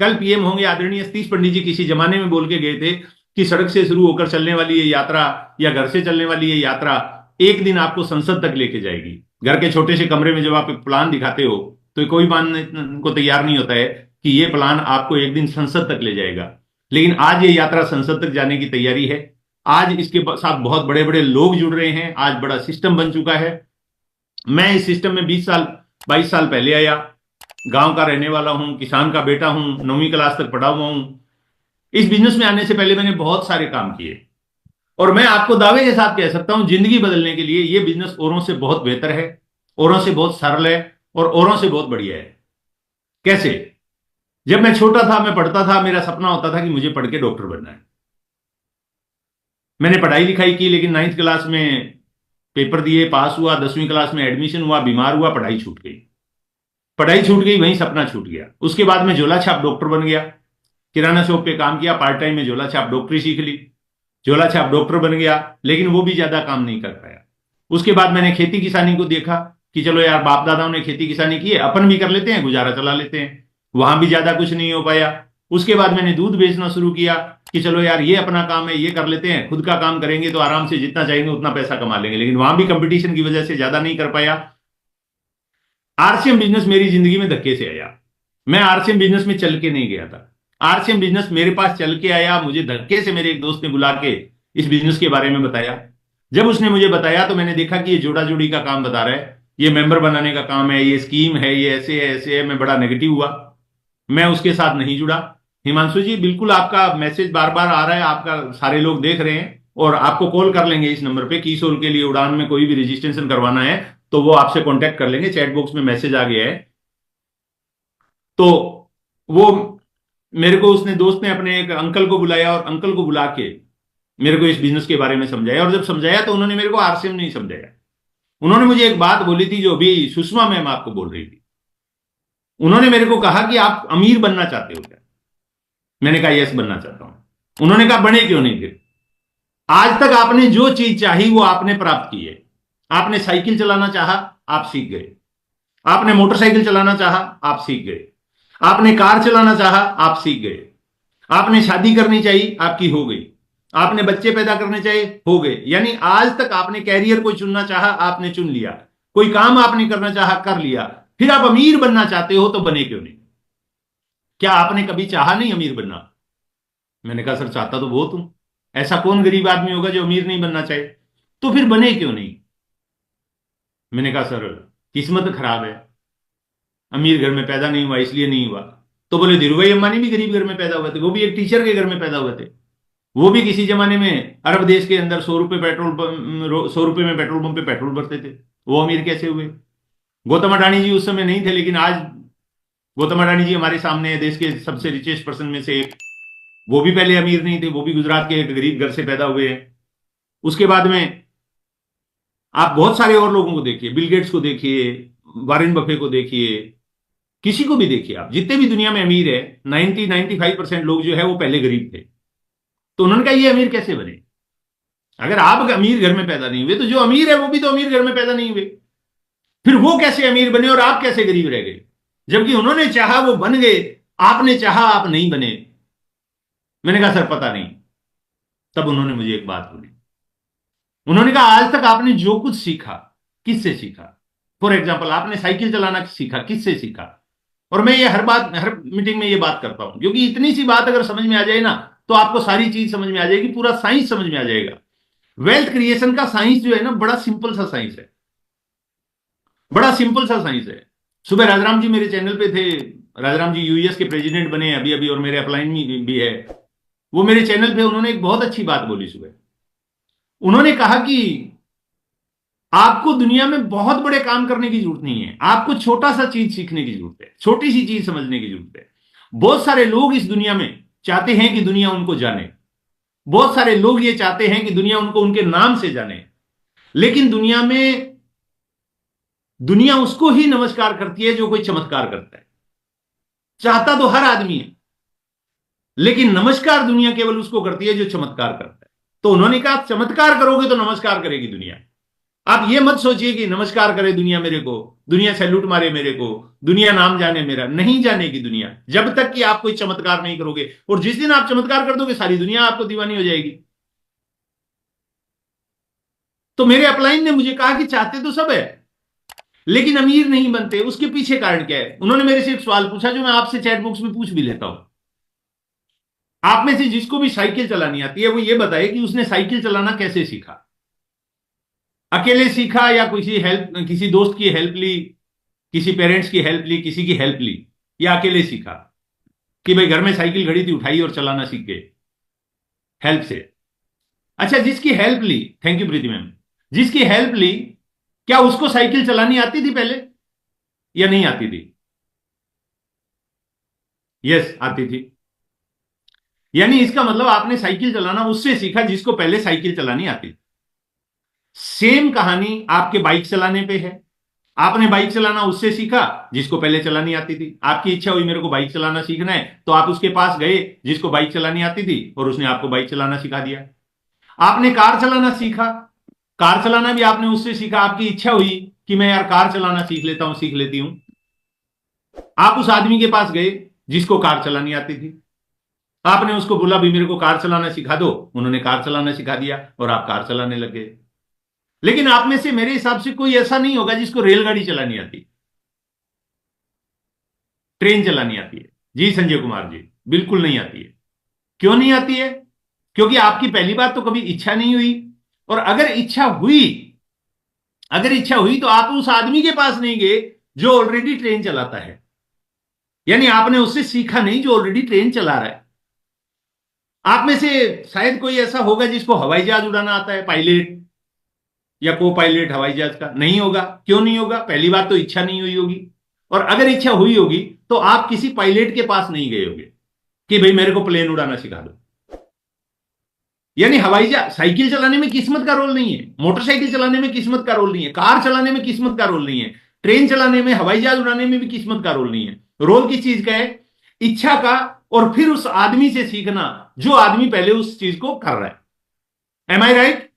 कल पीएम होंगे आदरणीय सतीश पंडित जी किसी जमाने में बोल के गए थे कि सड़क से शुरू होकर चलने वाली ये यात्रा या घर से चलने वाली ये यात्रा एक दिन आपको संसद तक लेके जाएगी। घर के छोटे से कमरे में जब आप एक प्लान दिखाते हो तो कोई मानने को तैयार नहीं होता है कि ये प्लान आपको एक दिन संसद तक ले जाएगा। लेकिन आज ये यात्रा संसद तक जाने की तैयारी है। आज इसके साथ बहुत बड़े बड़े लोग जुड़ रहे हैं। आज बड़ा सिस्टम बन चुका है। मैं इस सिस्टम में 20 साल 22 साल पहले आया। गांव का रहने वाला हूं, किसान का बेटा हूं, 9वीं क्लास तक पढ़ा हुआ हूं। इस बिजनेस में आने से पहले मैंने बहुत सारे काम किए और मैं आपको दावे के साथ कह सकता हूं जिंदगी बदलने के लिए यह बिजनेस औरों से बहुत बेहतर है, औरों से बहुत सरल है और औरों से बहुत बढ़िया है। कैसे? जब मैं छोटा था, मैं पढ़ता था, मेरा सपना होता था कि मुझे पढ़ के डॉक्टर बनना है। मैंने पढ़ाई लिखाई की, लेकिन 9th क्लास में पेपर दिए, पास हुआ, 10वीं क्लास में एडमिशन हुआ, बीमार हुआ, पढ़ाई छूट गई। पढ़ाई छूट गई, वहीं सपना छूट गया। उसके बाद में झोला छाप डॉक्टर बन गया। किराना शॉप पे काम किया, पार्ट टाइम में झोला छाप डॉक्टरी सीख ली, झोला छाप डॉक्टर बन गया, लेकिन वो भी ज्यादा काम नहीं कर पाया। उसके बाद मैंने खेती किसानी को देखा कि चलो यार, बाप दादाओं ने खेती किसानी की है, अपन भी कर लेते हैं, गुजारा चला लेते हैं। वहां भी ज्यादा कुछ नहीं हो पाया। उसके बाद मैंने दूध बेचना शुरू किया कि चलो यार, ये अपना काम है, ये कर लेते हैं, खुद का काम करेंगे तो आराम से जितना चाहेंगे उतना पैसा कमा लेंगे। लेकिन वहां भी कंपटीशन की वजह से ज्यादा नहीं कर पाया। आरसीएम बिजनेस मेरी जिंदगी में धक्के से आया। मैं आरसीएम बिजनेस में चल के नहीं गया था। आरसीएम बिजनेस मेरे पास चल के आया। मुझे धक्के से मेरे एक दोस्त ने बुला के इस बिजनेस के बारे में बताया। जब उसने मुझे बताया तो मैंने देखा कि ये जोड़ा जोड़ी का काम बता रहा है, ये मेंबर बनाने का काम है, ये स्कीम है, ये ऐसे है, ऐसे है। मैं बड़ा नेगेटिव हुआ, मैं उसके साथ नहीं जुड़ा। हिमांशु जी, बिल्कुल आपका मैसेज बार बार आ रहा है, आपका सारे लोग देख रहे हैं और आपको कॉल कर लेंगे इस नंबर पे। किशोर के लिए उड़ान में कोई भी रजिस्ट्रेशन करवाना है तो वो आपसे कांटेक्ट कर लेंगे। चैट बॉक्स में मैसेज आ गया है। तो वो मेरे को, उसने दोस्त ने अपने एक अंकल को बुलाया और अंकल को बुला के मेरे को इस बिजनेस के बारे में समझाया। और जब समझाया तो उन्होंने मेरे को आरसीएम नहीं समझाया। उन्होंने मुझे एक बात बोली थी जो अभी सुषमा मैम आपको बोल रही थी। उन्होंने मेरे को कहा कि आप अमीर बनना चाहते हो क्या? मैंने कहा यस, बनना चाहता हूं। उन्होंने कहा बने क्यों नहीं फिर? आज तक आपने जो चीज चाही वो आपने प्राप्त की है। आपने साइकिल चलाना चाहा, आप सीख गए। आपने मोटरसाइकिल चलाना चाहा, आप सीख गए। आपने कार चलाना चाहा, आप सीख गए। आपने शादी करनी चाहिए, आपकी हो गई। आपने बच्चे पैदा करने चाहिए, हो गए। यानी आज तक आपने कैरियर कोई चुनना चाहा, आपने चुन लिया। कोई काम आपने करना चाहा, कर लिया। फिर आप अमीर बनना चाहते हो तो बने क्यों नहीं? क्या आपने कभी चाहा नहीं अमीर बनना? मैंने कहा सर, चाहता तो बहुत हूं। ऐसा कौन गरीब आदमी होगा जो अमीर नहीं बनना चाहे? तो फिर बने क्यों नहीं? मैंने कहा सर, किस्मत खराब है, अमीर घर में पैदा नहीं हुआ, इसलिए नहीं हुआ। तो बोले धीरू भाई अंबानी भी गरीब घर में पैदा हुए थे, वो भी एक टीचर के घर में पैदा हुए थे। वो भी किसी जमाने में अरब देश के अंदर 100 रुपए में पेट्रोल पंप पे पेट्रोल भरते थे। वो अमीर कैसे हुए? गौतम अडानी जी उस समय नहीं थे, लेकिन आज गौतम अडानी जी हमारे सामने है, देश के सबसे रिचेस्ट पर्सन में से एक। वो भी पहले अमीर नहीं थे, वो भी गुजरात के एक गरीब घर से पैदा हुए हैं। उसके बाद में आप बहुत सारे और लोगों को देखिए, बिल गेट्स को देखिए, वारेन बफे को देखिए, किसी को भी देखिए आप, जितने भी दुनिया में अमीर है 90-95% लोग जो है वो पहले गरीब थे। तो उन्होंने कहा ये अमीर कैसे बने? अगर आप अमीर घर में पैदा नहीं हुए तो जो अमीर है वो भी तो अमीर घर में पैदा नहीं हुए। फिर वो कैसे अमीर बने और आप कैसे गरीब रह गए? जबकि उन्होंने चाहा वो बन गए, आपने चाहा आप नहीं बने। मैंने कहा सर पता नहीं। तब उन्होंने मुझे एक बात बोली। उन्होंने कहा आज तक आपने जो कुछ सीखा, किससे सीखा? फॉर एग्जाम्पल, आपने साइकिल चलाना सीखा, किससे सीखा? और मैं ये हर मीटिंग में ये बात करता हूं, क्योंकि इतनी सी बात अगर समझ में आ जाए ना तो आपको सारी चीज समझ में आ जाएगी, पूरा साइंस समझ में आ जाएगा। वेल्थ क्रिएशन का साइंस जो है ना, बड़ा सिंपल सा साइंस है, बड़ा सिंपल सा साइंस है। सुबह राजाराम जी मेरे चैनल पे थे। राजाराम जी यूएस के प्रेसिडेंट बने अभी अभी और मेरे अपलाइन भी है। वो मेरे चैनल पे उन्होंने एक बहुत अच्छी बात बोली सुबह। उन्होंने कहा कि आपको दुनिया में बहुत बड़े काम करने की जरूरत नहीं है, आपको छोटा सा चीज सीखने की जरूरत है, छोटी सी चीज समझने की जरूरत है। बहुत सारे लोग इस दुनिया में चाहते हैं कि दुनिया उनको जाने। बहुत सारे लोग ये चाहते हैं कि दुनिया उनको उनके नाम से जाने। लेकिन दुनिया उसको ही नमस्कार करती है जो कोई चमत्कार करता है। चाहता तो हर आदमी है, लेकिन नमस्कार दुनिया केवल उसको करती है जो चमत्कार करता है। तो उन्होंने कहा चमत्कार करोगे तो नमस्कार करेगी दुनिया। आप ये मत सोचिए कि नमस्कार करे दुनिया मेरे को, दुनिया सैल्यूट मारे मेरे को, दुनिया नाम जाने मेरा, नहीं जानेगी दुनिया जब तक कि आप कोई चमत्कार नहीं करोगे। और जिस दिन आप चमत्कार कर दोगे सारी दुनिया आपको दीवानी हो जाएगी। तो मेरे अपलाइन ने मुझे कहा कि चाहते तो सब है लेकिन अमीर नहीं बनते, उसके पीछे कारण क्या है? उन्होंने मेरे से एक सवाल पूछा जो मैं आपसे चैट बॉक्स में पूछ भी लेता हूं। आप में से जिसको भी साइकिल चलानी आती है वो ये बताए कि उसने साइकिल चलाना कैसे सीखा। अकेले सीखा या किसी दोस्त की हेल्प ली, किसी पेरेंट्स की हेल्प ली, किसी की हेल्प ली, या अकेले सीखा कि भाई घर में साइकिल खड़ी थी उठाई और चलाना सीख गए हेल्प से? अच्छा, जिसकी हेल्प ली, थैंक यू प्रीति मैम, जिसकी हेल्प ली, क्या उसको साइकिल चलानी आती थी पहले या नहीं आती थी? यस, आती थी। यानी इसका मतलब आपने साइकिल चलाना उससे सीखा जिसको पहले साइकिल चलानी आती थी। सेम कहानी आपके बाइक चलाने पे है। आपने बाइक चलाना उससे सीखा जिसको पहले चलानी आती थी। आपकी इच्छा हुई मेरे को बाइक चलाना सीखना है, तो आप उसके पास गए जिसको बाइक चलानी आती थी और उसने आपको बाइक चलाना सिखा दिया। आपने कार चलाना सीखा, कार चलाना भी आपने उससे सीखा। आपकी इच्छा हुई कि मैं यार कार चलाना सीख लेता हूं, सीख लेती हूं। आप उस आदमी के पास गए जिसको कार चलानी आती थी। आपने उसको बोला भी मेरे को कार चलाना सिखा दो, उन्होंने कार चलाना सिखा दिया और आप कार चलाने लगे। लेकिन आप में से मेरे हिसाब से कोई ऐसा नहीं होगा जिसको रेलगाड़ी चलानी आती, ट्रेन चलानी आती है। जी संजय कुमार जी, बिल्कुल नहीं आती है। क्यों नहीं आती है? क्योंकि आपकी पहली बात तो कभी इच्छा नहीं हुई, और अगर इच्छा हुई तो आप उस आदमी के पास नहीं गए जो ऑलरेडी ट्रेन चलाता है। यानी आपने उससे सीखा नहीं जो ऑलरेडी ट्रेन चला रहा है। आप में से शायद कोई ऐसा होगा जिसको हवाई जहाज उड़ाना आता है, पायलट या को पायलट हवाई जहाज का। नहीं होगा। क्यों नहीं होगा? पहली बात तो इच्छा नहीं हुई होगी, और अगर इच्छा हुई होगी तो आप किसी पायलट के पास नहीं गए होगे कि भाई मेरे को प्लेन उड़ाना सिखा दो। यानी हवाई जहाज, साइकिल चलाने में किस्मत का रोल नहीं है, मोटरसाइकिल चलाने में किस्मत का रोल नहीं है, कार चलाने में किस्मत का रोल नहीं है, ट्रेन चलाने में, हवाई जहाज उड़ाने में भी किस्मत का रोल नहीं है। रोल किस चीज का है? इच्छा का, और फिर उस आदमी से सीखना जो आदमी पहले उस चीज को कर रहा है। Am I right?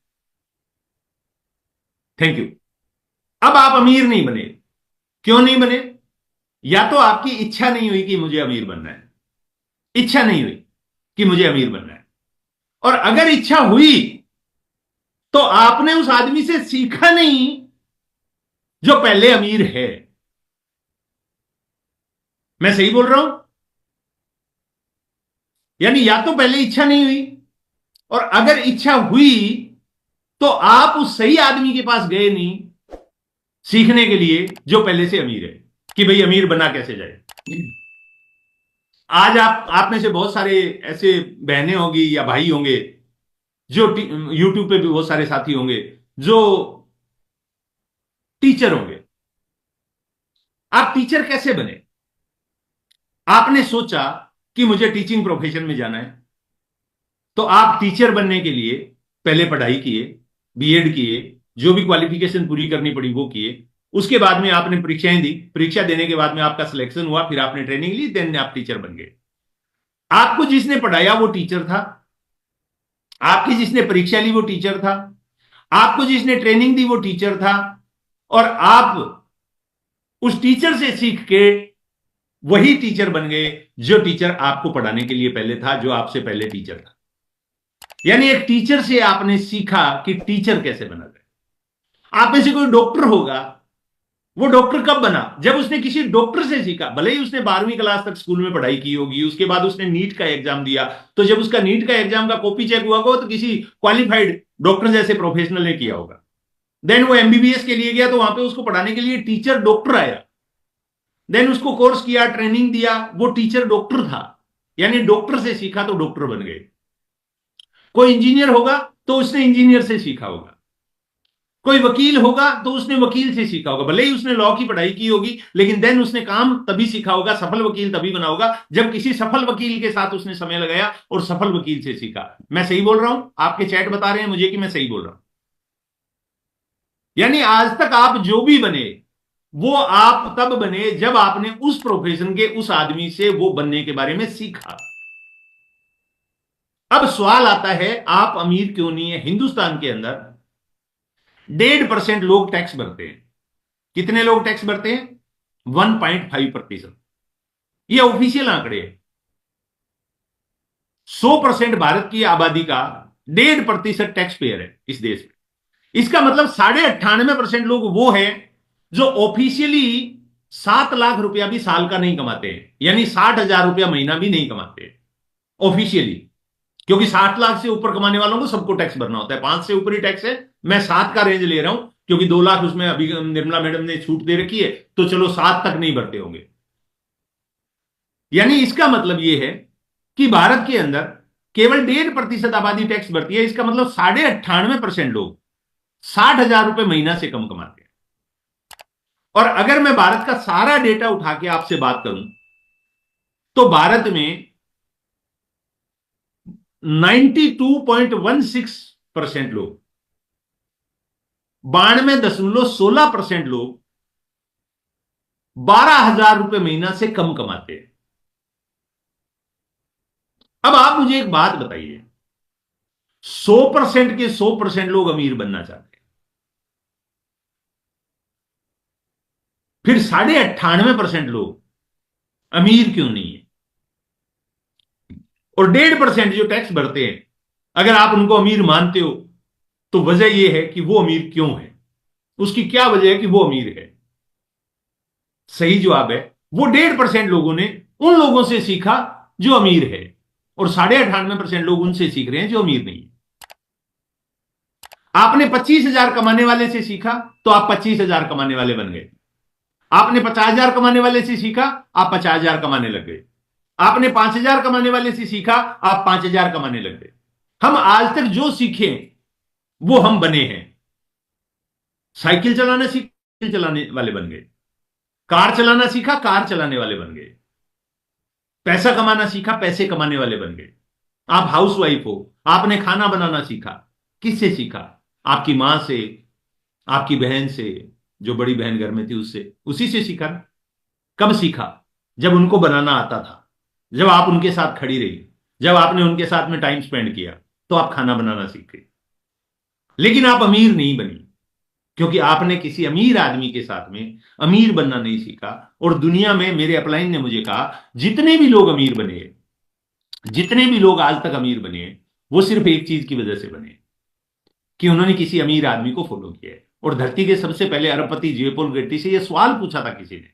Thank you. अब आप अमीर नहीं बने। क्यों नहीं बने? या तो आपकी इच्छा नहीं हुई कि मुझे अमीर बनना है, इच्छा नहीं हुई कि मुझे अमीर बनना है। और अगर इच्छा हुई तो आपने उस आदमी से सीखा नहीं जो पहले अमीर है। मैं सही बोल रहा हूं? यानी या तो पहले इच्छा नहीं हुई, और अगर इच्छा हुई तो आप उस सही आदमी के पास गए नहीं सीखने के लिए जो पहले से अमीर है, कि भाई अमीर बना कैसे जाए। आज आप में से बहुत सारे ऐसे बहनें होंगी या भाई होंगे जो यूट्यूब पे भी बहुत सारे साथी होंगे जो टीचर होंगे। आप टीचर कैसे बने? आपने सोचा कि मुझे टीचिंग प्रोफेशन में जाना है, तो आप टीचर बनने के लिए पहले पढ़ाई किए, बीएड किए, जो भी क्वालिफिकेशन पूरी करनी पड़ी वो किए। उसके बाद में आपने परीक्षाएं दी, परीक्षा देने के बाद में आपका सिलेक्शन हुआ, फिर आपने ट्रेनिंग ली, देन आप टीचर बन गए। आपको जिसने पढ़ाया वो टीचर था, आपकी जिसने परीक्षा ली वो टीचर था, आपको जिसने ट्रेनिंग दी वो टीचर था, और आप उस टीचर से सीख के वही टीचर बन गए जो टीचर आपको पढ़ाने के लिए पहले था, जो आपसे पहले टीचर था। यानी एक टीचर से आपने सीखा कि टीचर कैसे बना जाए। आप में से कोई डॉक्टर होगा, वो डॉक्टर कब बना? जब उसने किसी डॉक्टर से सीखा। भले ही उसने 12वीं क्लास तक स्कूल में पढ़ाई की होगी, उसके बाद उसने नीट का एग्जाम दिया, तो जब उसका नीट का एग्जाम का कॉपी चेक हुआ होगा तो किसी क्वालिफाइड डॉक्टर जैसे प्रोफेशनल ने किया होगा। देन वो एमबीबीएस के लिए गया, तो वहां पे उसको पढ़ाने के लिए टीचर डॉक्टर आया। देन उसको कोर्स किया, ट्रेनिंग दिया, वो टीचर डॉक्टर था। यानी डॉक्टर से सीखा तो डॉक्टर बन गए। कोई इंजीनियर होगा तो उसने इंजीनियर से सीखा होगा, कोई वकील होगा तो उसने वकील से सीखा होगा। भले ही उसने लॉ की पढ़ाई की होगी, लेकिन देन उसने काम तभी सीखा होगा, सफल वकील तभी बना होगा जब किसी सफल वकील के साथ उसने समय लगाया और सफल वकील से सीखा। मैं सही बोल रहा हूं? आपके चैट बता रहे हैं मुझे कि मैं सही बोल रहा हूं। यानी आज तक आप जो भी बने वो आप तब बने जब आपने उस प्रोफेशन के उस आदमी से वो बनने के बारे में सीखा। अब सवाल आता है, आप अमीर क्यों नहीं है? हिंदुस्तान के अंदर 1.5% लोग टैक्स भरते हैं। कितने लोग टैक्स भरते हैं? 1.5%। ये ऑफिशियल आंकड़े हैं। 100% भारत की आबादी का 1.5% टैक्स पेयर है इस देश में। इसका मतलब 98.5% लोग वो हैं जो ऑफिशियली 7 लाख रुपया भी साल का नहीं कमाते हैं, यानी 60,000 रुपया महीना भी नहीं कमाते हैं ऑफिशियली। क्योंकि 60 लाख से ऊपर कमाने वालों को सबको टैक्स भरना होता है, 5 से ऊपर ही टैक्स है। मैं 7 का रेंज ले रहा हूं क्योंकि 2 लाख उसमें अभी निर्मला मैडम ने छूट दे रखी है, तो चलो 7 तक नहीं भरते होंगे। यानी इसका मतलब यह है कि भारत के अंदर केवल 1.5% आबादी टैक्स भरती है। इसका मतलब 98.5% लोग 60,000 रुपए महीना से कम कमाते हैं। और अगर मैं भारत का सारा डेटा उठा के आपसे बात करूं तो भारत में 92.16% लोग, 92.16% लोग 12,000 रुपए महीना से कम कमाते हैं। अब आप मुझे एक बात बताइए, 100% के 100% लोग अमीर बनना चाहते हैं, फिर 98.5% लोग अमीर क्यों नहीं है? और 1.5% जो टैक्स भरते हैं, अगर आप उनको अमीर मानते हो तो वजह यह है कि वो अमीर क्यों है, उसकी क्या वजह है कि वो अमीर है? सही जवाब है, वो 1.5% लोगों ने उन लोगों से सीखा जो अमीर है, और 98.5% लोग उनसे सीख रहे हैं जो अमीर नहीं है। आपने 25,000 कमाने वाले से सीखा तो आप 25,000 कमाने वाले बन गए। आपने 50,000 कमाने वाले से सीखा, आप 50,000 कमाने लग गए। आपने 5,000 कमाने वाले से सीखा, आप 5,000 कमाने लग गए। हम आज तक जो सीखे वो हम बने हैं। साइकिल चलाना सीख, साइकिल चलाने वाले बन गए। कार चलाना सीखा, कार चलाने वाले बन गए। पैसा कमाना सीखा, पैसे कमाने वाले बन गए। आप हाउसवाइफ हो, आपने खाना बनाना सीखा। किससे सीखा? आपकी मां से, आपकी बहन से, जो बड़ी बहन घर में थी उससे, उसी से सीखा ना। कब सीखा? जब उनको बनाना आता था, जब आप उनके साथ खड़ी रही, जब आपने उनके साथ में टाइम स्पेंड किया, तो आप खाना बनाना सीख गए। लेकिन आप अमीर नहीं बनी क्योंकि आपने किसी अमीर आदमी के साथ में अमीर बनना नहीं सीखा। और दुनिया में, मेरे अपलाइन ने मुझे कहा, जितने भी लोग अमीर बने, जितने भी लोग आज तक अमीर बने, वो सिर्फ एक चीज की वजह से बने कि उन्होंने किसी अमीर आदमी को फॉलो किया है। और धरती के सबसे पहले अरबपति जेपॉल गेट्टी से यह सवाल पूछा था किसी ने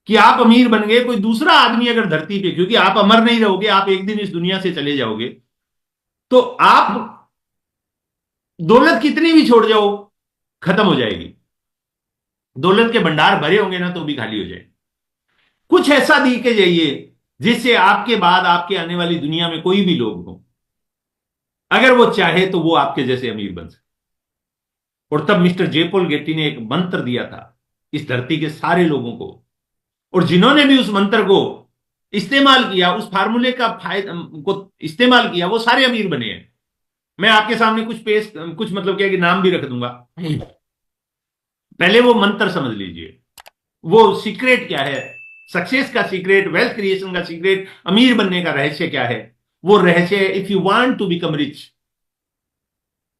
कि आप अमीर बन गए, कोई दूसरा आदमी अगर धरती पे, क्योंकि आप अमर नहीं रहोगे, आप एक दिन इस दुनिया से चले जाओगे, तो आप दौलत कितनी भी छोड़ जाओ खत्म हो जाएगी। दौलत के भंडार भरे होंगे ना तो भी खाली हो जाए। कुछ ऐसा दी के जाइए जिससे आपके बाद आपके आने वाली दुनिया में कोई भी लोग हो, अगर वो चाहे तो वो आपके जैसे अमीर बन सके। और तब मिस्टर जेपॉल गेट्टी ने एक मंत्र दिया था इस धरती के सारे लोगों को, और जिन्होंने भी उस मंत्र को इस्तेमाल किया, उस फार्मूले का फायदा को इस्तेमाल किया, वो सारे अमीर बने हैं। मैं आपके सामने कुछ मतलब क्या कि नाम भी रख दूंगा। पहले वो मंत्र समझ लीजिए, वो सीक्रेट क्या है, सक्सेस का सीक्रेट, वेल्थ क्रिएशन का सीक्रेट, अमीर बनने का रहस्य क्या है? वो रहस्य है, if you want to become rich,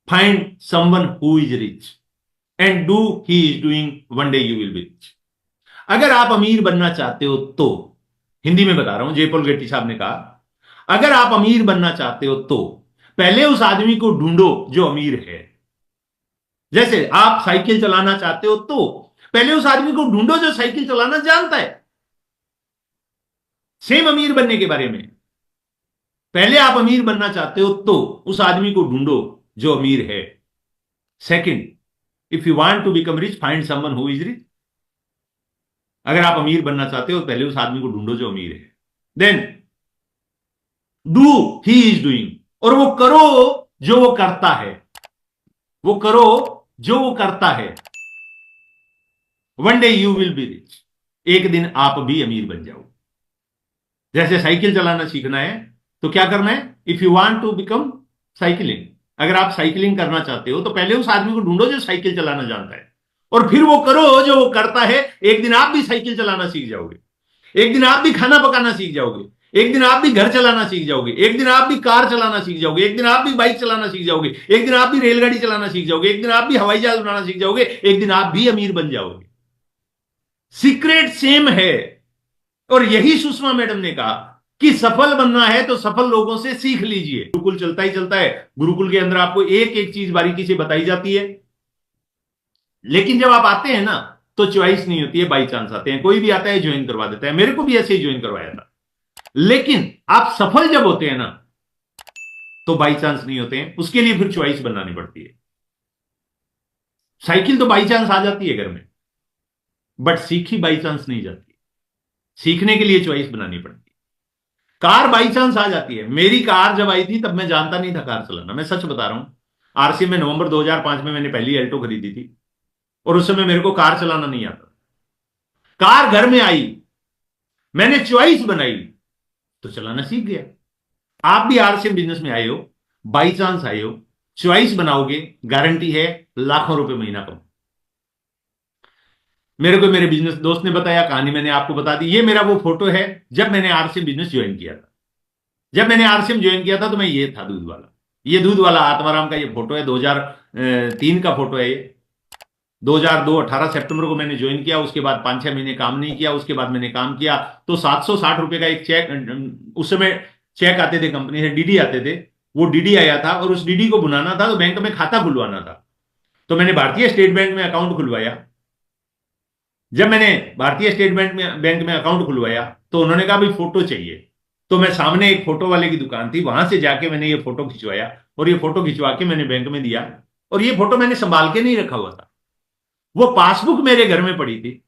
find someone who is rich and do he is doing, one day you will be rich. अगर आप अमीर बनना चाहते हो तो, हिंदी में बता रहा हूं, जेपॉल गेट्टी साहब ने कहा, अगर आप अमीर बनना चाहते हो तो पहले उस आदमी को ढूंढो जो अमीर है। जैसे आप साइकिल चलाना चाहते हो तो पहले उस आदमी को ढूंढो जो साइकिल चलाना जानता है। सेम अमीर बनने के बारे में, पहले आप अमीर बनना चाहते हो तो उस आदमी को ढूंढो जो अमीर है। Second, if you want to become rich, find someone who is rich. अगर आप अमीर बनना चाहते हो पहले उस आदमी को ढूंढो जो अमीर है। Then do he is doing, और वो करो जो वो करता है। वो करो जो वो करता है। One day you will be rich, एक दिन आप भी अमीर बन जाओ। जैसे साइकिल चलाना सीखना है तो क्या करना है? If you want to become cycling, अगर आप साइकिलिंग करना चाहते हो तो पहले उस आदमी को ढूंढो जो साइकिल चलाना जानता है, और फिर वो करो जो वो करता है, एक दिन आप भी साइकिल चलाना सीख जाओगे। एक दिन आप भी खाना पकाना सीख जाओगे, एक दिन आप भी घर चलाना सीख जाओगे, एक दिन आप भी कार चलाना सीख जाओगे, एक दिन आप भी बाइक चलाना सीख जाओगे, एक दिन आप भी रेलगाड़ी चलाना सीख जाओगे, एक दिन आप भी हवाई जहाज बनाना सीख जाओगे, एक दिन आप भी अमीर बन जाओगे। सीक्रेट सेम है। और यही सुषमा मैडम ने कहा कि सफल बनना है तो सफल लोगों से सीख लीजिए। गुरुकुल चलता ही चलता है, गुरुकुल के अंदर आपको एक एक चीज बारीकी से बताई जाती है, लेकिन जब आप आते हैं ना तो चॉइस नहीं होती है, बाई चांस आते हैं, कोई भी आता है ज्वाइन करवा देता है। मेरे को भी ऐसे ही ज्वाइन करवाया था। लेकिन आप सफल जब होते हैं ना तो बाई चांस नहीं होते हैं, उसके लिए फिर चॉइस बनानी पड़ती है। साइकिल तो बाई चांस आ जाती है घर में, बट सीखी बाई चांस नहीं जाती, सीखने के लिए चॉइस बनानी पड़ती है। कार बाई चांस आ जाती है। मेरी कार जब आई थी तब मैं जानता नहीं था कार चलाना, मैं सच बता रहा हूं। आरसी में नवंबर 2005 में मैंने पहली एल्टो खरीदी थी और उस समय मेरे को कार चलाना नहीं आता। कार घर में आई, मैंने चॉइस बनाई तो चलाना सीख गया। आप भी आरसीएम बिजनेस में आए हो, बाई चांस आए हो, चॉइस बनाओगे, गारंटी है लाखों रुपए महीना कम। मेरे को मेरे बिजनेस दोस्त ने बताया, कहानी मैंने आपको बता दी। ये मेरा वो फोटो है जब मैंने आरसीएम बिजनेस ज्वाइन किया था। जब मैंने आरसीएम ज्वाइन किया था तो मैं ये था, दूध वाला। ये दूध वाला आत्माराम का ये फोटो है, 2003 का फोटो है ये। 2002 18 सितंबर को मैंने ज्वाइन किया। उसके बाद 5-6 महीने काम नहीं किया। उसके बाद मैंने काम किया तो 760 रुपए का एक चेक, उस समय चेक आते थे कंपनी से, डीडी आते थे, वो डीडी आया था और उस डीडी को बुलाना था तो बैंक में खाता खुलवाना था। तो मैंने भारतीय स्टेट बैंक में अकाउंट खुलवाया। जब मैंने भारतीय स्टेट बैंक में अकाउंट खुलवाया तो उन्होंने कहा भाई फोटो चाहिए। तो मैं सामने एक फोटो वाले की दुकान थी, वहां से जाके मैंने ये फोटो खिंचवाया और ये फोटो खिंचवा के मैंने बैंक में दिया। और ये फोटो मैंने संभाल के नहीं रखा हुआ था, वो पासबुक मेरे घर में पड़ी थी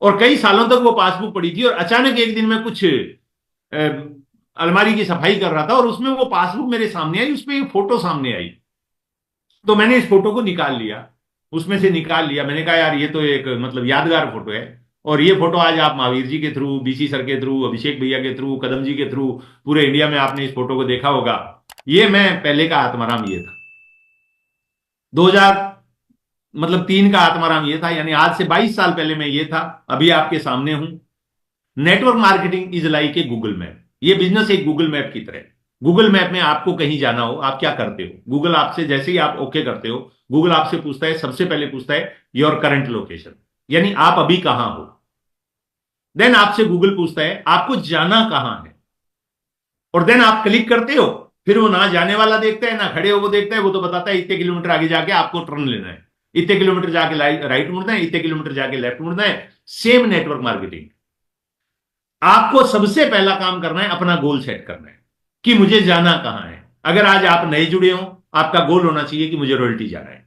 और कई सालों तक वो पासबुक पड़ी थी। और अचानक एक दिन मैं कुछ अलमारी की सफाई कर रहा था और उसमें वो पासबुक मेरे सामने आई, उसमें एक फोटो सामने आई। तो मैंने इस फोटो को निकाल लिया, उसमें से निकाल लिया। मैंने कहा यार ये तो एक मतलब यादगार फोटो है। और ये फोटो आज आप महावीर जी के थ्रू, बीसी सर के थ्रू, अभिषेक भैया के थ्रू, कदम जी के थ्रू पूरे इंडिया में आपने इस फोटो को देखा होगा। ये मैं पहले का आत्माराम ये था, 2000 मतलब 3 का आत्माराम ये था, यानी आज से 22 साल पहले मैं ये था, अभी आपके सामने हूं। Network marketing is like a Google map. ये बिजनेस एक गूगल मैप की तरह। गूगल मैप में आपको कहीं जाना हो, आप क्या करते हो? गूगल आपसे जैसे ही आप ओके करते हो, गूगल आपसे पूछता है, सबसे पहले पूछता है योर करंट लोकेशन, यानी आप अभी कहां हो। देन आपसे गूगल पूछता है आपको जाना कहां है, और देन आप क्लिक करते हो। फिर वो ना जाने वाला देखता है ना खड़े हो वो देखता है, वो तो बताता है इतने किलोमीटर आगे जाके आपको टर्न लेना है, इतने किलोमीटर जाके राइट मुड़ना है, इतने किलोमीटर जाके लेफ्ट मुड़ना है। Same network marketing. आपको सबसे पहला काम करना है अपना गोल सेट करना है कि मुझे जाना कहां है। अगर आज आप नए जुड़े हो, आपका गोल होना चाहिए कि मुझे रॉयल्टी जाना है।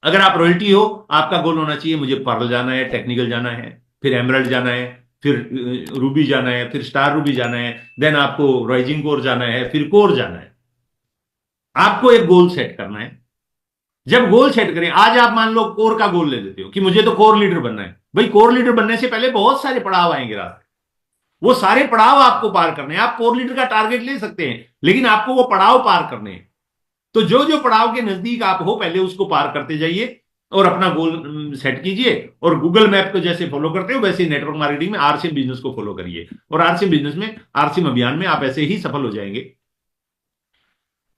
अगर आप रॉयल्टी हो, आपका गोल होना चाहिए मुझे पर्ल जाना है, टेक्निकल जाना है, फिर एमरल्ड जाना है, फिर रूबी जाना है, फिर स्टार रूबी जाना है, देन आपको राइजिंग कोर जाना है, फिर कोर जाना है। आपको एक गोल सेट करना है। जब गोल सेट करें, आज आप मान लो कोर का गोल ले लेते हो कि मुझे तो कोर लीडर बनना है। भाई कोर लीडर बनने से पहले बहुत सारे पड़ाव आएंगे रास्ते, वो सारे पड़ाव आपको पार करने हैं। आप कोर लीडर का टारगेट ले सकते हैं, लेकिन आपको वो पड़ाव पार करने हैं। तो जो जो पड़ाव के नजदीक आप हो पहले उसको पार करते जाइए और अपना गोल सेट कीजिए। और गूगल मैप को जैसे फॉलो करते हो वैसे नेटवर्क मार्केटिंग में आरसीएम बिजनेस को फॉलो करिए, और आरसीएम बिजनेस में, आरसीएम अभियान में आप ऐसे ही सफल हो जाएंगे।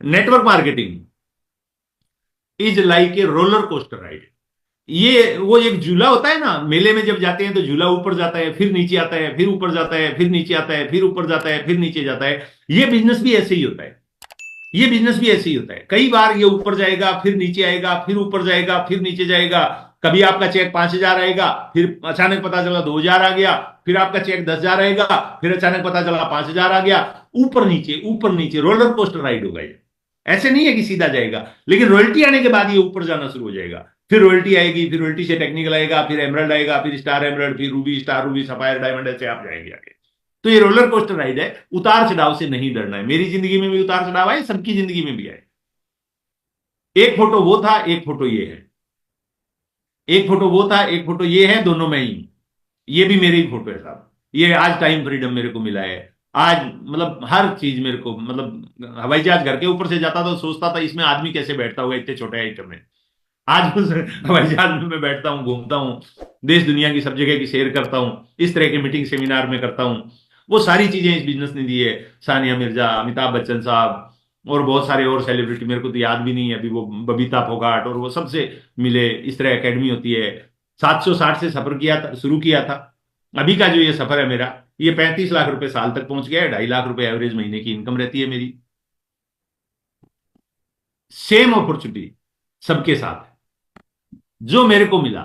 Network marketing is like a roller coaster ride. ये वो एक झूला होता है ना, मेले में जब जाते हैं तो झूला ऊपर जाता है, फिर नीचे आता है, फिर ऊपर जाता है, फिर नीचे आता है, फिर ऊपर जाता है, फिर नीचे जाता है। ये बिजनेस भी ऐसे ही होता है। ये बिजनेस भी ऐसे ही होता है। कई बार ये ऊपर जाएगा, फिर नीचे आएगा, फिर ऊपर जाएगा, फिर नीचे जाएगा। कभी आपका चेक 5,000 आएगा, फिर अचानक पता चला 2,000 आ गया, फिर आपका चेक 10,000 आएगा, फिर अचानक पता चला 5,000 आ गया। ऊपर नीचे रोलर कोस्टर राइड होगा ये। ऐसे नहीं है कि सीधा जाएगा, लेकिन रॉयल्टी आने के बाद ये ऊपर जाना शुरू हो जाएगा। फिर रॉयल्टी आएगी, फिर रॉयल्टी से टेक्निकल आएगा, फिर एमरल्ड आएगा, फिर स्टार एमरल्ड, फिर Ruby, star Ruby, sapphire, diamond, ऐसे आप जाएंगे आगे। तो ये रोलर कोस्टर राइड है। उतार चढ़ाव से नहीं डरना है। मेरी जिंदगी में भी उतार चढ़ाव आए, सबकी जिंदगी में भी आए। एक फोटो वो था, एक फोटो ये है। एक फोटो वो था, एक फोटो ये है, दोनों में ही। ये भी मेरी ही फोटो है साहब। ये आज टाइम फ्रीडम मेरे को मिला है। आज मतलब हर चीज मेरे को, मतलब हवाई जहाज घर के ऊपर से जाता तो सोचता था इसमें आदमी कैसे बैठता होगा इतने छोटे आइटम में। आज उस हवाई जहाज में मैं बैठता हूँ, घूमता हूँ, देश दुनिया की सब जगह की शेयर करता हूँ, इस तरह के मीटिंग सेमिनार में करता हूँ। वो सारी चीजें इस बिजनेस ने दी है। सानिया मिर्जा, अमिताभ बच्चन साहब और बहुत सारे और सेलिब्रिटी, मेरे को तो याद भी नहीं है अभी, वो बबीता फोगाट और वो सबसे मिले। इस तरह एकेडमी होती है। 760 से सफर किया था, शुरू किया था। अभी का जो ये सफर है मेरा, ये 35 लाख रुपए साल तक पहुंच गया है। 2.5 लाख रुपए एवरेज महीने की इनकम रहती है मेरी। सेम अपॉर्चुनिटी सबके साथ है। जो मेरे को मिला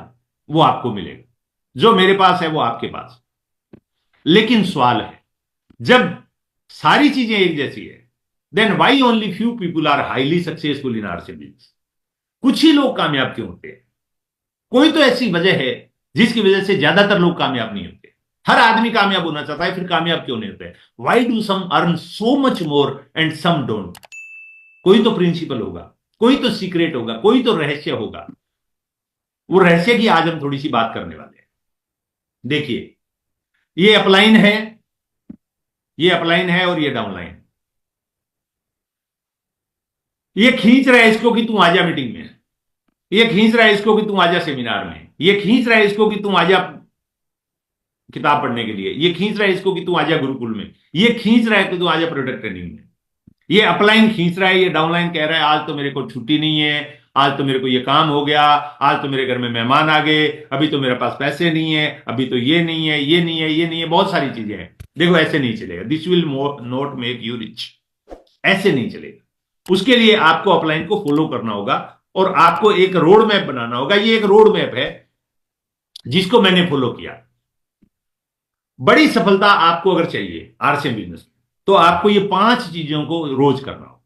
वो आपको मिलेगा, जो मेरे पास है वो आपके पास। लेकिन सवाल है, जब सारी चीजें एक जैसी है, then why only few people are highly successful in our business? कुछ ही लोग कामयाब क्यों होते हैं? कोई तो ऐसी वजह है जिसकी वजह से ज्यादातर लोग कामयाब नहीं होते। हर आदमी कामयाब होना चाहता है, फिर कामयाब क्यों नहीं होते? Why do some earn so much more and some don't? कोई तो प्रिंसिपल होगा, कोई तो सीक्रेट होगा, कोई तो रहस्य होगा। वो रहस्य की आज हम थोड़ी सी बात करने वाले हैं। देखिए, ये अपलाइन है, ये अपलाइन है और ये डाउनलाइन। ये खींच रहा है इसको कि तू आजा मीटिंग में, ये खींच रहा है इसको कि तू आजा सेमिनार में, ये खींच रहा है इसको कि तू आजा किताब पढ़ने के लिए, ये खींच रहा है इसको कि तू आजा गुरुकुल में, ये खींच रहा है कि तू आजा प्रोडक्ट ट्रेनिंग में। ये अपलाइन खींच रहा है, ये डाउनलाइन कह रहा है आज तो मेरे को छुट्टी नहीं है, आज तो मेरे को ये काम हो गया, आज तो मेरे घर में मेहमान आ गए, अभी तो मेरे पास पैसे नहीं है, अभी तो ये नहीं है, ये नहीं है, ये नहीं है, बहुत सारी चीजें हैं। देखो, ऐसे नहीं चलेगा। This will not make you rich. ऐसे नहीं चलेगा। उसके लिए आपको अपलाइन को फॉलो करना होगा और आपको एक रोड मैप बनाना होगा। ये एक रोड मैप है जिसको मैंने फॉलो किया। बड़ी सफलता आपको अगर चाहिए आरसीएम बिजनेस में, तो आपको ये 5 चीजों को रोज करना होगा।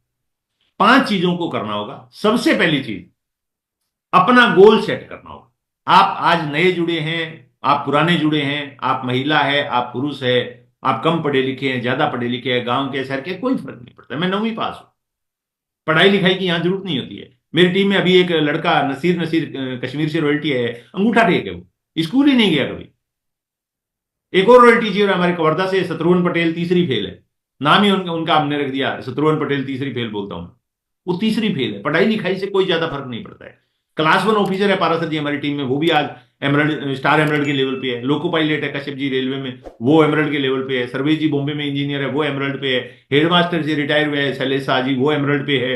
5 चीजों को करना होगा। सबसे पहली चीज, अपना गोल सेट करना होगा। आप आज नए जुड़े हैं, आप पुराने जुड़े हैं, आप महिला है, आप पुरुष है, आप कम पढ़े लिखे हैं, ज्यादा पढ़े लिखे हैं, गांव के शहर के, कोई फर्क नहीं पड़ता। मैं 9वीं पास हूं, पढ़ाई लिखाई की यहां जरूरत नहीं होती है। मेरी टीम में अभी एक लड़का नसीर नसीर कश्मीर से रॉयल्टी है, अंगूठा टेक है, वो स्कूल ही नहीं गया कभी। एक और रॉयल टीचर हमारे कवर्धा से, शत्रुघ्न पटेल, तीसरी फेल है। नाम ही उनका हमने रख दिया, शत्रुघ्न पटेल तीसरी फेल बोलता हूं। वो तीसरी फेल है। पढ़ाई लिखाई से कोई ज्यादा फर्क नहीं पड़ता है। क्लास 1 ऑफिसर है पारासर जी हमारी टीम में, वो भी आज एमरल्ड, स्टार एमरल्ड के लेवल पे है। लोको पायलट है कश्यप जी रेलवे में, वो एमरल्ड के लेवल पे है। सर्वेश जी बॉम्बे में इंजीनियर है, वो एमरल्ड पे है। हेडमास्टर जी रिटायर हुए हैं, शैलेश शाह जी, वो एमरल्ड पे है।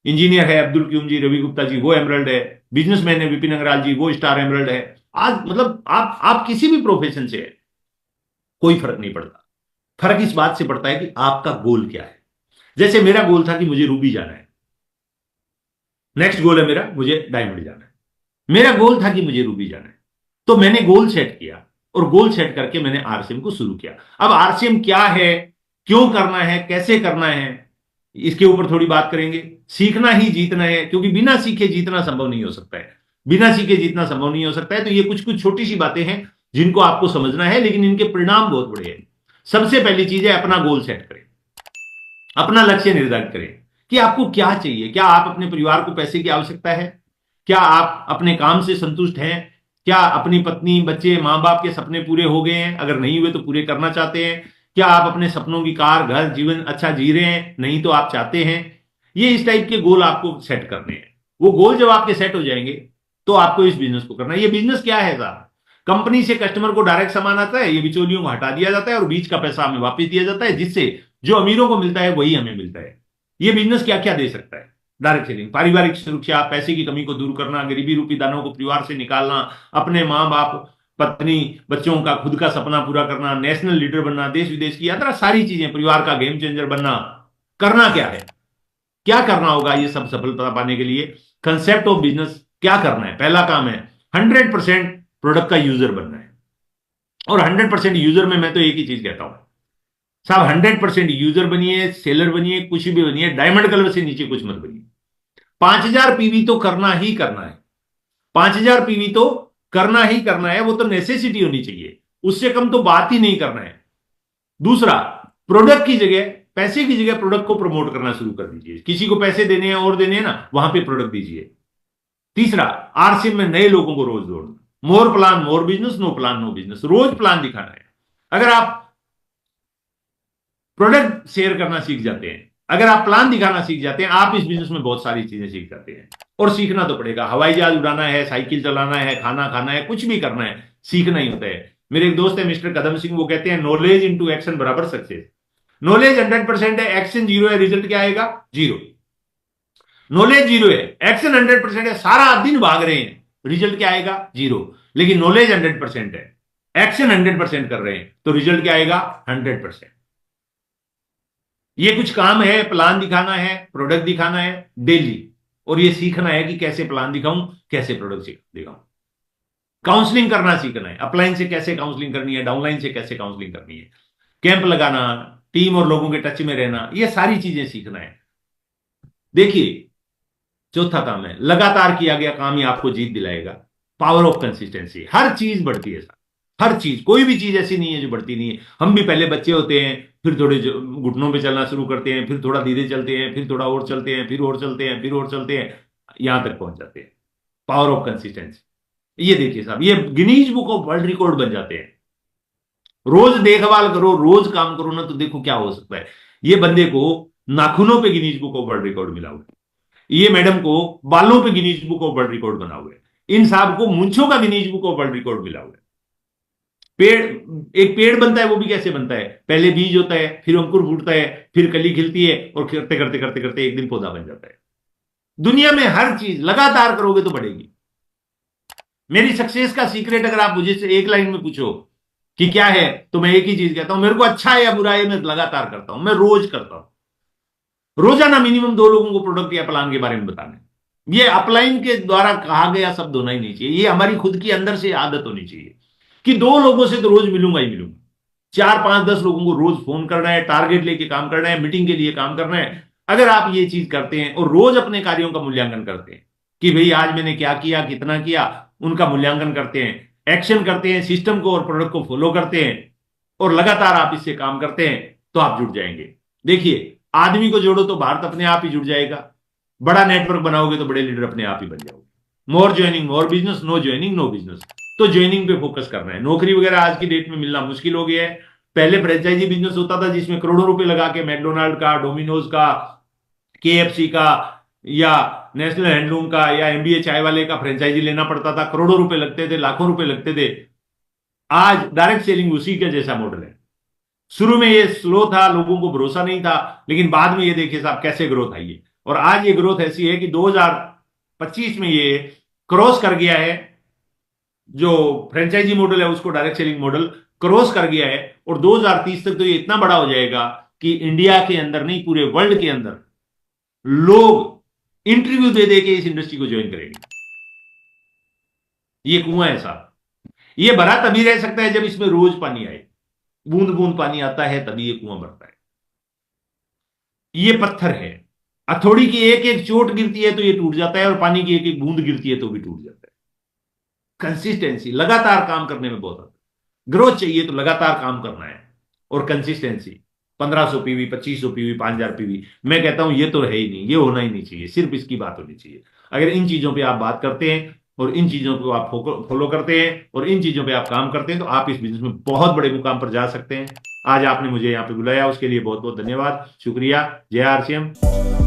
इंजीनियर है अब्दुल क्यूम जी, रवि गुप्ता जी, वो एमरल्ड है। बिजनेसमैन है विपिन अग्रवाल जी, वो स्टार एमरल्ड है। आज मतलब आप किसी भी प्रोफेशन से है, कोई फर्क नहीं पड़ता। फर्क इस बात से पड़ता है कि आपका गोल क्या है। जैसे मेरा गोल था कि मुझे रूबी जाना है, नेक्स्ट गोल है मेरा मुझे डायमंड जाना है। मेरा गोल था कि मुझे रूबी जाना है, तो मैंने गोल सेट किया और गोल सेट करके मैंने आरसीएम को शुरू किया। अब आरसीएम क्या है, क्यों करना है, कैसे करना है, इसके ऊपर थोड़ी बात करेंगे। सीखना ही जीतना है, क्योंकि बिना सीखे जीतना संभव नहीं हो सकता है। बिना सीखे जीतना संभव नहीं हो सकता है। तो ये कुछ कुछ छोटी सी बातें हैं जिनको आपको समझना है, लेकिन इनके परिणाम बहुत बड़े हैं। सबसे पहली चीज है, अपना गोल सेट करें, अपना लक्ष्य निर्धारित करें कि आपको क्या चाहिए। क्या आप अपने परिवार को पैसे की आवश्यकता है? क्या आप अपने काम से संतुष्ट हैं? क्या अपनी पत्नी, बच्चे, मां बाप के सपने पूरे हो गए हैं? अगर नहीं हुए तो पूरे करना चाहते हैं? क्या आप अपने सपनों की कार, घर, जीवन अच्छा जी रहे हैं? नहीं तो आप चाहते हैं? ये इस टाइप के गोल आपको सेट करने हैं। वो गोल जब आपके सेट हो जाएंगे तो आपको इस बिजनेस को करना है। ये बिजनेस क्या है साहब? कंपनी से कस्टमर को डायरेक्ट सामान आता है, ये बिचौलियों को हटा दिया जाता है और बीच का पैसा हमें वापस दिया जाता है, जिससे जो अमीरों को मिलता है वही हमें मिलता है। ये बिजनेस क्या क्या दे सकता है? डायरेक्ट सेलिंग, पारिवारिक सुरक्षा, पैसे की कमी को दूर करना, गरीबी रूपी दानों को परिवार से निकालना, अपने मां बाप, पत्नी, बच्चों का, खुद का सपना पूरा करना, नेशनल लीडर बनना, देश विदेश की यात्रा, सारी चीजें, परिवार का गेम चेंजर बनना। करना क्या है, क्या करना होगा ये सब सफलता पाने के लिए? कंसेप्ट ऑफ बिजनेस क्या करना है? पहला काम है 100% प्रोडक्ट का यूजर बनना है। और 100% यूजर में मैं तो एक ही चीज कहता हूं साहब, 100% यूजर बनिए, सेलर बनिए, कुछ भी बनिए, डायमंड कलर से नीचे कुछ मत बनिए। 5000 पीवी तो करना ही करना है। 5000 पीवी तो करना ही करना है, वो तो नेसेसिटी होनी चाहिए। उससे कम तो बात ही नहीं करना है। दूसरा, प्रोडक्ट की जगह, पैसे की जगह प्रोडक्ट को प्रमोट करना शुरू कर दीजिए। किसी को पैसे देने हैं और देने हैं ना, वहां पे प्रोडक्ट दीजिए। तीसरा, आरसीएम में नए लोगों को रोज जोड़ना। More plan more business, no plan no business. रोज प्लान दिखाना है। अगर आप प्रोडक्ट शेयर करना सीख जाते हैं, अगर आप प्लान दिखाना सीख जाते हैं, आप इस बिजनेस में बहुत सारी चीजें सीख जाते हैं। और सीखना तो पड़ेगा। हवाई जहाज उड़ाना है, साइकिल चलाना है, खाना खाना है, कुछ भी करना है, सीखना ही होता है। मेरे एक दोस्त है मिस्टर कदम सिंह, वो कहते हैं नॉलेज इंटू एक्शन बराबर सक्सेस। नॉलेज 100% है, एक्शन जीरो है, रिजल्ट क्या आएगा? जीरो। नॉलेज जीरो है, एक्शन 100% है, सारा दिन भाग रहे हैं, रिजल्ट क्या आएगा? जीरो। लेकिन नॉलेज 100% है, एक्शन 100% कर रहे हैं, तो रिजल्ट क्या आएगा? 100%। ये कुछ काम है, प्लान दिखाना है, प्रोडक्ट दिखाना है डेली, और ये सीखना है कि कैसे प्लान दिखाऊं, कैसे प्रोडक्ट दिखाऊं। काउंसलिंग करना सीखना है, अपलाइन से कैसे काउंसलिंग करनी है, डाउनलाइन से कैसे काउंसलिंग करनी है, कैंप लगाना, टीम और लोगों के टच में रहना, ये सारी चीजें सीखना है। देखिए, चौथा काम है, लगातार किया गया काम ही आपको जीत दिलाएगा। Power of consistency. हर चीज बढ़ती है सर, हर चीज, कोई भी चीज ऐसी नहीं है जो बढ़ती नहीं है। हम भी पहले बच्चे होते हैं, फिर थोड़े घुटनों पे चलना शुरू करते हैं, फिर थोड़ा धीरे चलते हैं, फिर थोड़ा और चलते हैं, फिर और चलते हैं, फिर और चलते हैं, यहां तक पहुंच जाते हैं। Power of consistency. ये देखिए साहब, ये Guinness book of world record बन जाते हैं। रोज देखभाल करो, रोज काम करो ना, तो देखो क्या हो सकता है। ये बंदे को नाखूनों पे Guinness book of world record मिला हुआ है, ये मैडम को बालों पे Guinness book of world record बना हुआ है, इन साहब को मूंछों का Guinness book of world record मिला हुआ है। पेड़, एक पेड़ बनता है, वो भी कैसे बनता है? पहले बीज होता है, फिर अंकुर फूटता है, फिर कली खिलती है, और करते करते करते करते एक दिन पौधा बन जाता है। दुनिया में हर चीज लगातार करोगे तो बढ़ेगी। मेरी सक्सेस का सीक्रेट अगर आप मुझे से एक लाइन में पूछो कि क्या है, तो मैं एक ही चीज कहता हूं, मेरे को अच्छा है या बुरा है, मैं लगातार करता हूं, मैं रोज करता हूं। रोजाना मिनिमम 2 लोगों को प्रोडक्ट या प्लान के बारे में बताना है। ये अपलाइन के द्वारा कहा गया शब्द होना ही नहीं चाहिए, ये हमारी खुद की अंदर से आदत होनी चाहिए कि 2 लोगों से तो रोज मिलूंगा ही मिलूंगा। 4 5 10 लोगों को रोज फोन करना है, टारगेट लेके काम करना है, मीटिंग के लिए काम करना है। अगर आप ये चीज करते हैं और रोज अपने कार्यों का मूल्यांकन करते हैं कि भाई आज मैंने क्या किया, कितना किया, उनका मूल्यांकन करते हैं, एक्शन करते हैं, सिस्टम को और प्रोडक्ट को फॉलो करते हैं, और लगातार आप इससे काम करते हैं, तो आप जुड़ जाएंगे। देखिए, आदमी को जोड़ो तो भारत अपने आप ही जुड़ जाएगा। बड़ा नेटवर्क बनाओगे तो बड़े लीडर अपने आप ही बन जाओगे। More joining more business, no joining no business. तो ज्वाइनिंग पे फोकस करना है। नौकरी वगैरह आज की डेट में मिलना मुश्किल हो गया है। पहले फ्रेंचाइजी बिजनेस होता था जिसमें करोड़ों रुपए लगा के मैकडोनाल्ड का, डोमिनोज का, केएफसी का, या नेशनल हैंडलूम का, या एमबीए चाय वाले का फ्रेंचाइजी लेना पड़ता था, करोड़ों रुपए लगते थे, लाखों रुपए लगते थे। आज डायरेक्ट सेलिंग उसी के जैसा मॉडल है। शुरू में ये स्लो था, लोगों को भरोसा नहीं था, लेकिन बाद में ये देखिए साहब कैसे ग्रोथ आई है। और आज ये ग्रोथ ऐसी है कि 2025 में ये क्रॉस कर गया है, जो फ्रेंचाइजी मॉडल है उसको डायरेक्ट सेलिंग मॉडल क्रॉस कर गया है। और 2030 तक तो ये इतना बड़ा हो जाएगा कि इंडिया के अंदर नहीं, पूरे वर्ल्ड के अंदर लोग इंटरव्यू दे दे के इस इंडस्ट्री को ज्वाइन करेंगे। ये कुआं है साहब, ये भरा तभी रह सकता है जब इसमें रोज पानी आए। बूंद बूंद पानी आता है तभी ये कुआं भरता है। ये पत्थर है, हथौड़ी की एक एक चोट गिरती है तो ये टूट जाता है, और पानी की एक एक बूंद गिरती है तो भी टूट जाता है। कंसिस्टेंसी, लगातार काम करने में बहुत आता है। ग्रोथ चाहिए तो लगातार काम करना है, और कंसिस्टेंसी। 1500 पीवी, 2500 पीवी, 5000 पीवी, मैं कहता हूं ये तो है ही नहीं, ये होना ही नहीं चाहिए, सिर्फ इसकी बात होनी चाहिए। अगर इन चीजों पे आप बात करते हैं, और इन चीजों को आप फॉलो करते हैं, और इन चीजों पे आप काम करते हैं, तो आप इस बिजनेस में बहुत बड़े मुकाम पर जा सकते हैं। आज आपने मुझे यहाँ पे बुलाया, उसके लिए बहुत बहुत धन्यवाद, शुक्रिया। जय आरसीएम।